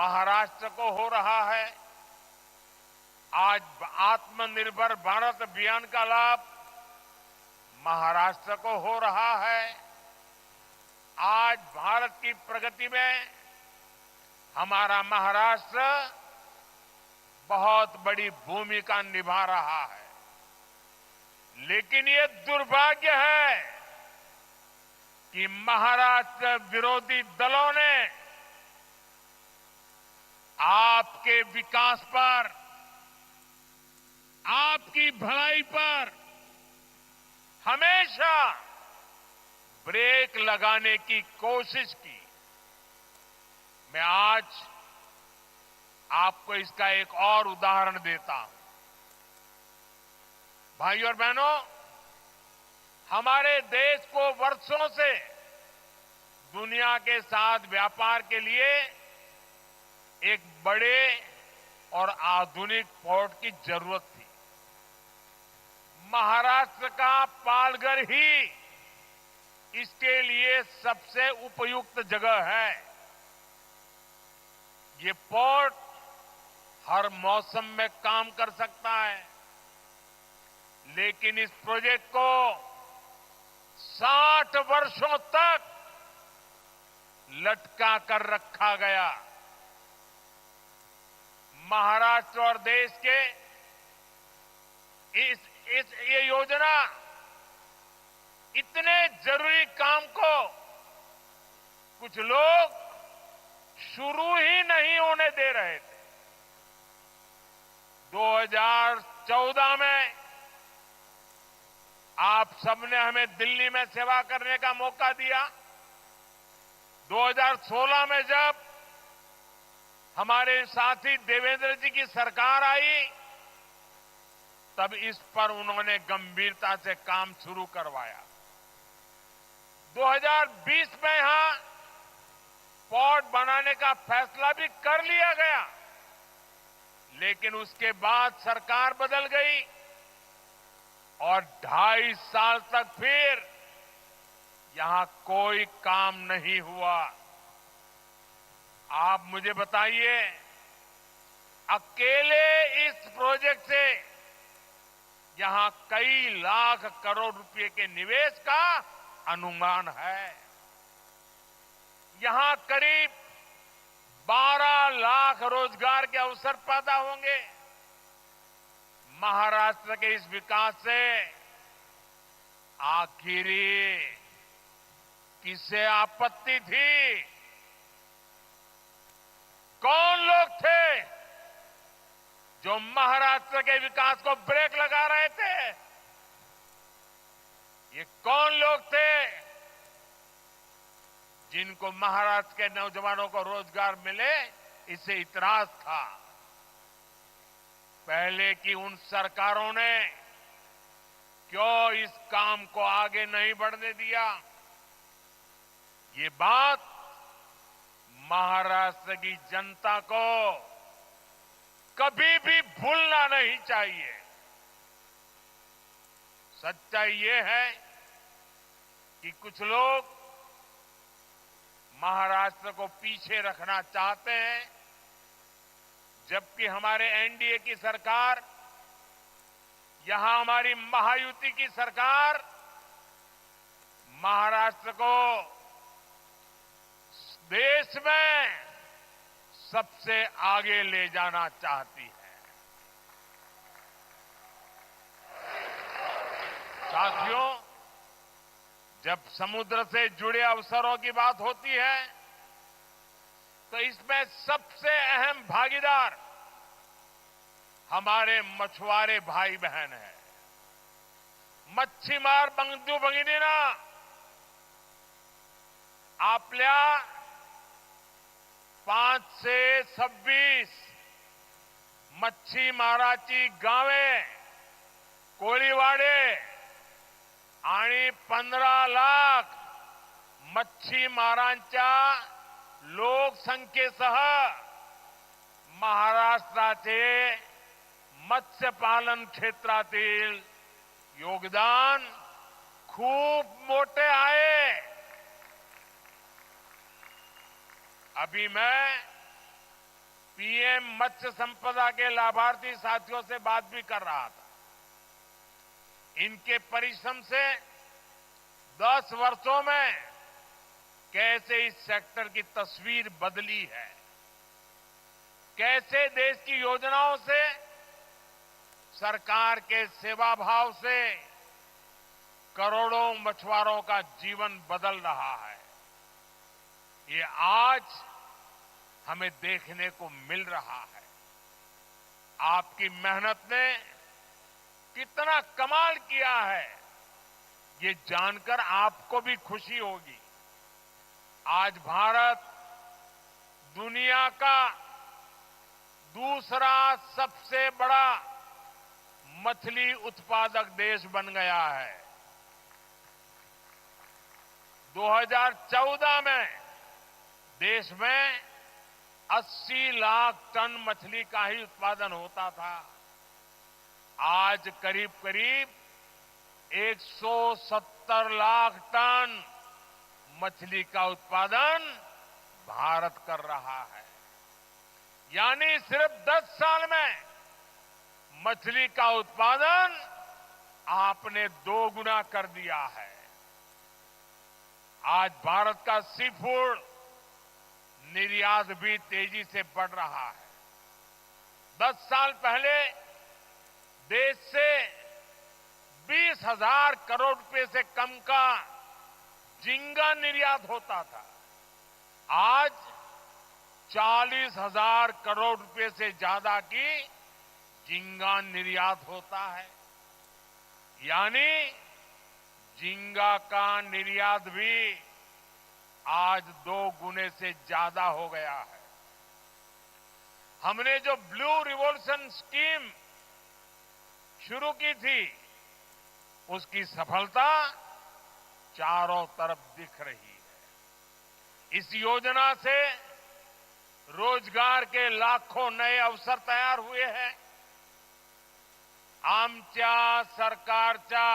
महाराष्ट्र को हो रहा है। आज आत्मनिर्भर भारत अभियान का लाभ महाराष्ट्र को हो रहा है। आज भारत की प्रगति में हमारा महाराष्ट्र बहुत बड़ी भूमिका निभा रहा है। लेकिन ये दुर्भाग्य है कि महाराष्ट्र विरोधी दलों ने आपके विकास पर, आपकी भलाई पर हमेशा ब्रेक लगाने की कोशिश की। मैं आज आपको इसका एक और उदाहरण देता हूं। भाइयों और बहनों, हमारे देश को वर्षों से दुनिया के साथ व्यापार के लिए एक बड़े और आधुनिक पोर्ट की जरूरत थी। महाराष्ट्र का पालघर ही इसके लिए सबसे उपयुक्त जगह है। ये पोर्ट हर मौसम में काम कर सकता है, लेकिन इस प्रोजेक्ट को 60 वर्षों तक लटका कर रखा गया। महाराष्ट्र और देश के ये योजना इतने जरूरी काम को कुछ लोग शुरू ही नहीं होने दे रहे थे। 2014 में आप सबने हमें दिल्ली में सेवा करने का मौका दिया। 2016 में जब हमारे साथी देवेंद्र जी की सरकार आई, तब इस पर उन्होंने गंभीरता से काम शुरू करवाया। 2020 में यहां पोर्ट बनाने का फैसला भी कर लिया गया, लेकिन उसके बाद सरकार बदल गई और 2.5 साल तक फिर यहां कोई काम नहीं हुआ। आप मुझे बताइए, अकेले इस प्रोजेक्ट से यहां कई लाख करोड़ रुपए के निवेश का अनुमान है। यहां करीब 12 लाख रोजगार के अवसर पैदा होंगे। महाराष्ट्र के इस विकास से आखिरी किसे आपत्ति थी? कौन लोग थे जो महाराष्ट्र के विकास को ब्रेक लगा रहे थे? ये कौन लोग थे जिनको महाराष्ट्र के नौजवानों को रोजगार मिले इससे इतराज था? पहले की उन सरकारों ने क्यों इस काम को आगे नहीं बढ़ने दिया? ये बात महाराष्ट्र की जनता को कभी भी भूलना नहीं चाहिए। सच्चाई ये है कि कुछ लोग महाराष्ट्र को पीछे रखना चाहते हैं, जबकि हमारे एनडीए की सरकार, यहां हमारी महायुति की सरकार महाराष्ट्र को देश में सबसे आगे ले जाना चाहती है। साथियों, जब समुद्र से जुड़े अवसरों की बात होती है तो इसमें सबसे अहम भागीदार हमारे मछुआरे भाई बहन हैं। मच्छीमार बंधू भगिनींना, आपल्या 5 से 26 मच्छीमाराची गावे, कोळीवाडे आणि 15 लाख मच्छीमारांच्या लोकसंख्येसह महाराष्ट्राचे मत्स्यपालन क्षेत्रातील योगदान खूप मोठे आहे। अभी मैं पीएम मत्स्य संपदा के लाभार्थी साथियों से बात भी कर रहा था। इनके परिश्रम से 10 वर्षों में कैसे इस सेक्टर की तस्वीर बदली है, कैसे देश की योजनाओं से, सरकार के सेवा भाव से करोड़ों मछुआरों का जीवन बदल रहा है। ये आज हमें देखने को मिल रहा है। आपकी मेहनत ने कितना कमाल किया है, ये जानकर आपको भी खुशी होगी। आज भारत दुनिया का दूसरा सबसे बड़ा मछली उत्पादक देश बन गया है। 2014 में देश में 80 लाख टन मछली का ही उत्पादन होता था। आज करीब करीब 170 लाख टन मछली का उत्पादन भारत कर रहा है। यानी सिर्फ 10 साल में मछली का उत्पादन आपने 2 गुना कर दिया है। आज भारत का सी फूड निर्यात भी तेजी से बढ़ रहा है। 10 साल पहले देश से 20,000 करोड़ रुपए से कम का झींगा निर्यात होता था। आज 40,000 करोड़ रुपए से ज्यादा की झींगा निर्यात होता है। यानी झींगा का निर्यात भी आज 2 गुने से ज्यादा हो गया है। हमने जो ब्लू रिवॉल्यूशन स्कीम शुरू की थी, उसकी सफलता चारों तरफ दिख रही है। इस योजना से रोजगार के लाखों नए अवसर तैयार हुए हैं। आमच्या सरकारच्या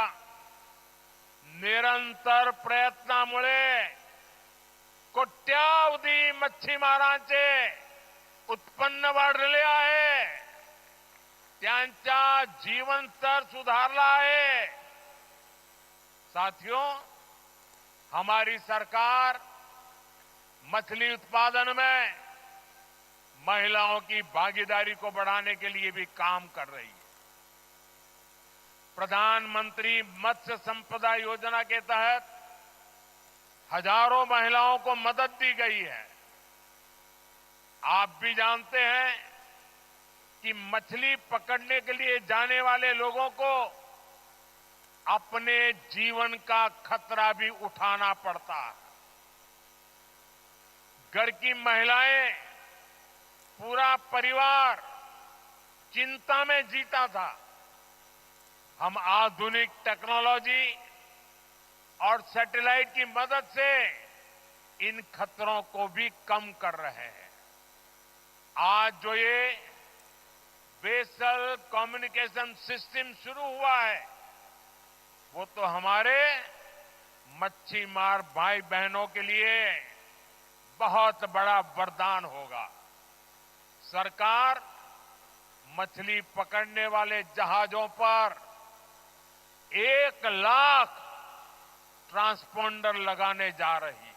निरंतर प्रयत्नामुळे कोट्यावधी मच्छीमारांचे उत्पन्न वाढले आहे, त्यांचा जीवन स्तर सुधारला आहे। साथियों, हमारी सरकार मछली उत्पादन में महिलाओं की भागीदारी को बढ़ाने के लिए भी काम कर रही है। प्रधानमंत्री मत्स्य संपदा योजना के तहत हजारों महिलाओं को मदद दी गई है। आप भी जानते हैं कि मछली पकड़ने के लिए जाने वाले लोगों को अपने जीवन का खतरा भी उठाना पड़ता है। घर की महिलाएं, पूरा परिवार चिंता में जीता था। हम आधुनिक टेक्नोलॉजी और सैटेलाइट की मदद से इन खतरों को भी कम कर रहे हैं। आज जो ये बेसल कम्युनिकेशन सिस्टम शुरू हुआ है, वो तो हमारे मच्छी मार भाई बहनों के लिए बहुत बड़ा वरदान होगा। सरकार मछली पकड़ने वाले जहाजों पर 1 लाख ट्रांसपोंडर लगाने जा रही है।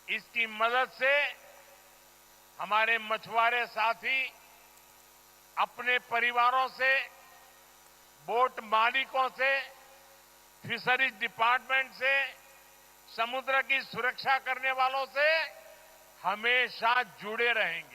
इसकी मदद से हमारे मछुआरे साथी अपने परिवारों से, बोट मालिकों से, फिशरीज डिपार्टमेंट से, समुद्र की सुरक्षा करने वालों से हमेशा जुड़े रहेंगे।